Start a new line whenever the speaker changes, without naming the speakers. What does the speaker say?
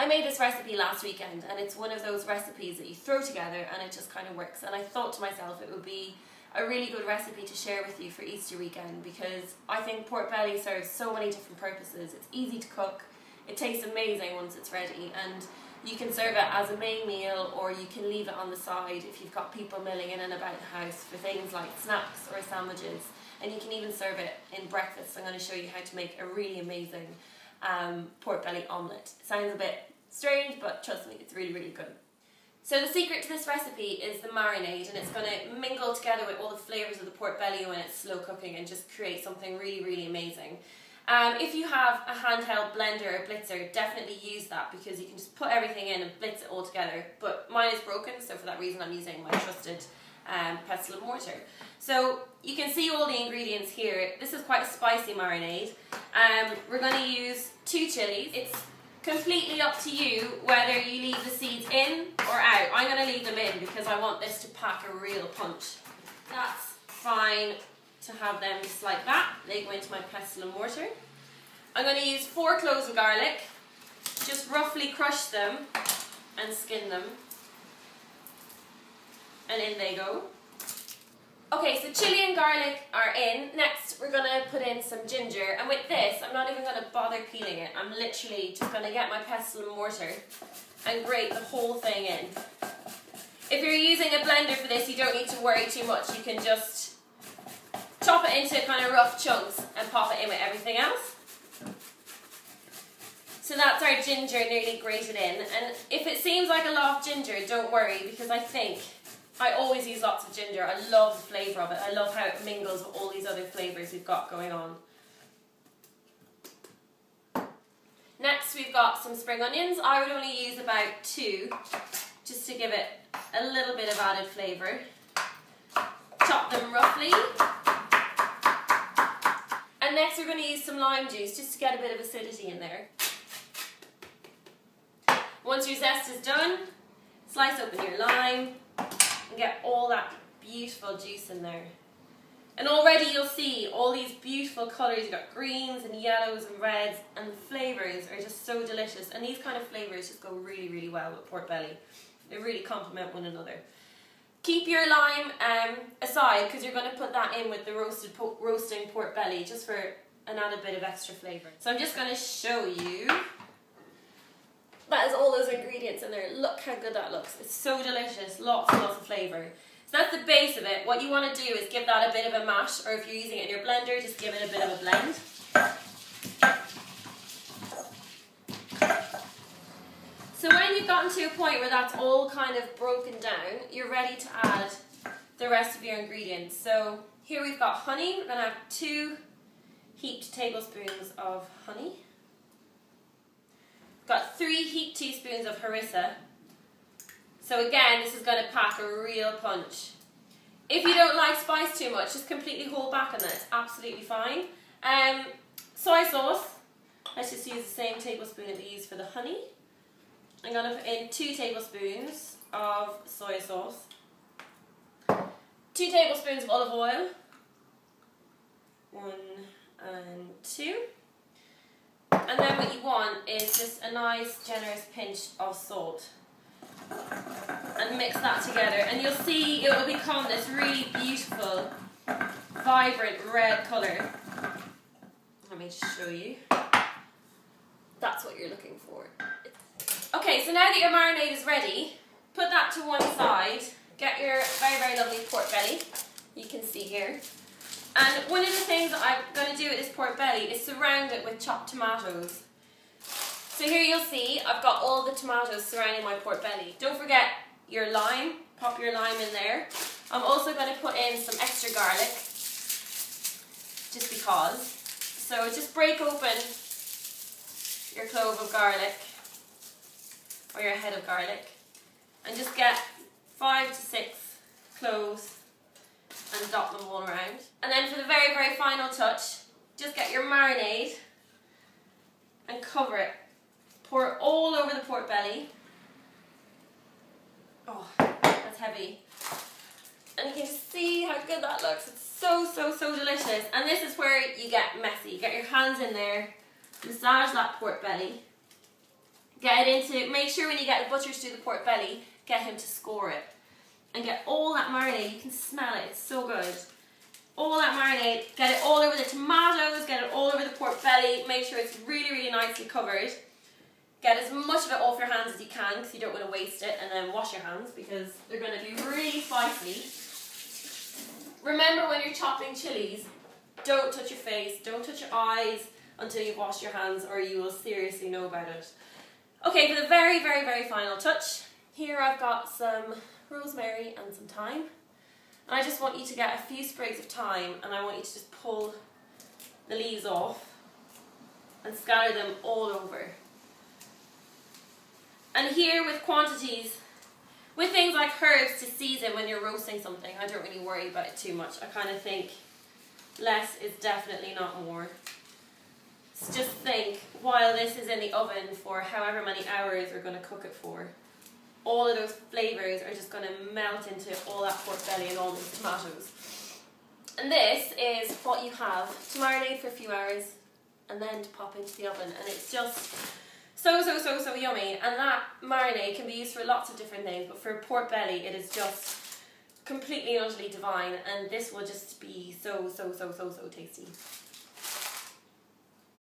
I made this recipe last weekend, and it's one of those recipes that you throw together and it just kind of works. And I thought to myself it would be a really good recipe to share with you for Easter weekend, because I think pork belly serves so many different purposes. It's easy to cook, it tastes amazing once it's ready, and you can serve it as a main meal, or you can leave it on the side if you've got people milling in and about the house for things like snacks or sandwiches. And you can even serve it in breakfast. I'm going to show you how to make a really amazing pork belly omelette. It sounds a bit strange, but trust me, it's really, really good. So the secret to this recipe is the marinade, and it's going to mingle together with all the flavours of the pork belly when it's slow cooking and just create something really, really amazing. If you have a handheld blender or blitzer, definitely use that, because you can just put everything in and blitz it all together. But mine is broken, so for that reason I'm using my trusted pestle and mortar. So you can see all the ingredients here. This is quite a spicy marinade. We're going to use 2 chilies. It's completely up to you whether you leave the seeds in or out. I'm going to leave them in because I want this to pack a real punch. That's fine to have them just like that. They go into my pestle and mortar. I'm going to use 4 cloves of garlic. Just roughly crush them and skin them. And in they go. Okay, so chili and garlic are in. Next, we're going to put in some ginger. And with this, I'm not even going to bother peeling it. I'm literally just going to get my pestle and mortar and grate the whole thing in. If you're using a blender for this, you don't need to worry too much. You can just chop it into kind of rough chunks and pop it in with everything else. So that's our ginger nearly grated in. And if it seems like a lot of ginger, don't worry, because I always use lots of ginger. I love the flavour of it. I love how it mingles with all these other flavours we've got going on. Next, we've got some spring onions. I would only use about 2, just to give it a little bit of added flavour. Chop them roughly. And next we're going to use some lime juice, just to get a bit of acidity in there. Once your zest is done, slice open your lime and get all that beautiful juice in there. And already you'll see all these beautiful colours. You've got greens and yellows and reds, and the flavours are just so delicious. And these kind of flavours just go really, really well with pork belly. They really complement one another. Keep your lime aside, because you're going to put that in with the roasting pork belly, just for an added bit of extra flavour. So I'm just going to show you. That is all those ingredients in there. Look how good that looks. It's so delicious. Lots and lots of flavour. So that's the base of it. What you want to do is give that a bit of a mash, or if you're using it in your blender, just give it a bit of a blend. So when you've gotten to a point where that's all kind of broken down, you're ready to add the rest of your ingredients. So here we've got honey. We're going to have 2 heaped tablespoons of honey. We've got 3 heaped teaspoons of harissa. So again, this is going to pack a real punch. If you don't like spice too much, just completely hold back on that. It's absolutely fine. Soy sauce. Let's just use the same tablespoon that we used for the honey. I'm going to put in 2 tablespoons of soy sauce, 2 tablespoons of olive oil, 1 and 2, and then what you want is just a nice generous pinch of salt, and mix that together, and you'll see it will become this really beautiful, vibrant red colour. Let me just show you. That's what you're looking for. Okay, so now that your marinade is ready, put that to one side. Get your very, very lovely pork belly. You can see here. And one of the things that I'm going to do with this pork belly is surround it with chopped tomatoes. So here you'll see I've got all the tomatoes surrounding my pork belly. Don't forget your lime. Pop your lime in there. I'm also going to put in some extra garlic, just because. So just break open your clove of garlic, or your head of garlic, and just get 5 to 6 cloves and dot them all around. And then for the very, very final touch, just get your marinade and cover it. Pour it all over the pork belly. Oh, that's heavy. And you can just see how good that looks. It's so, so, so delicious. And this is where you get messy. Get your hands in there, massage that pork belly. Get it into, make sure when you get the butcher to do the pork belly, get him to score it. And get all that marinade, you can smell it, it's so good. All that marinade, get it all over the tomatoes, get it all over the pork belly, make sure it's really, really nicely covered. Get as much of it off your hands as you can because you don't want to waste it, and then wash your hands because they're going to be really spicy. Remember when you're chopping chilies, don't touch your face, don't touch your eyes until you've washed your hands or you will seriously know about it. Okay, for the very, very, very final touch, here I've got some rosemary and some thyme. And I just want you to get a few sprigs of thyme and I want you to just pull the leaves off and scatter them all over. And here with quantities, with things like herbs to season when you're roasting something, I don't really worry about it too much. I kind of think less is definitely not more. So just think, while this is in the oven for however many hours we're going to cook it for, all of those flavours are just going to melt into all that pork belly and all those tomatoes. And this is what you have to marinate for a few hours and then to pop into the oven, and it's just so yummy. And that marinade can be used for lots of different things, but for pork belly it is just completely and utterly divine, and this will just be so tasty.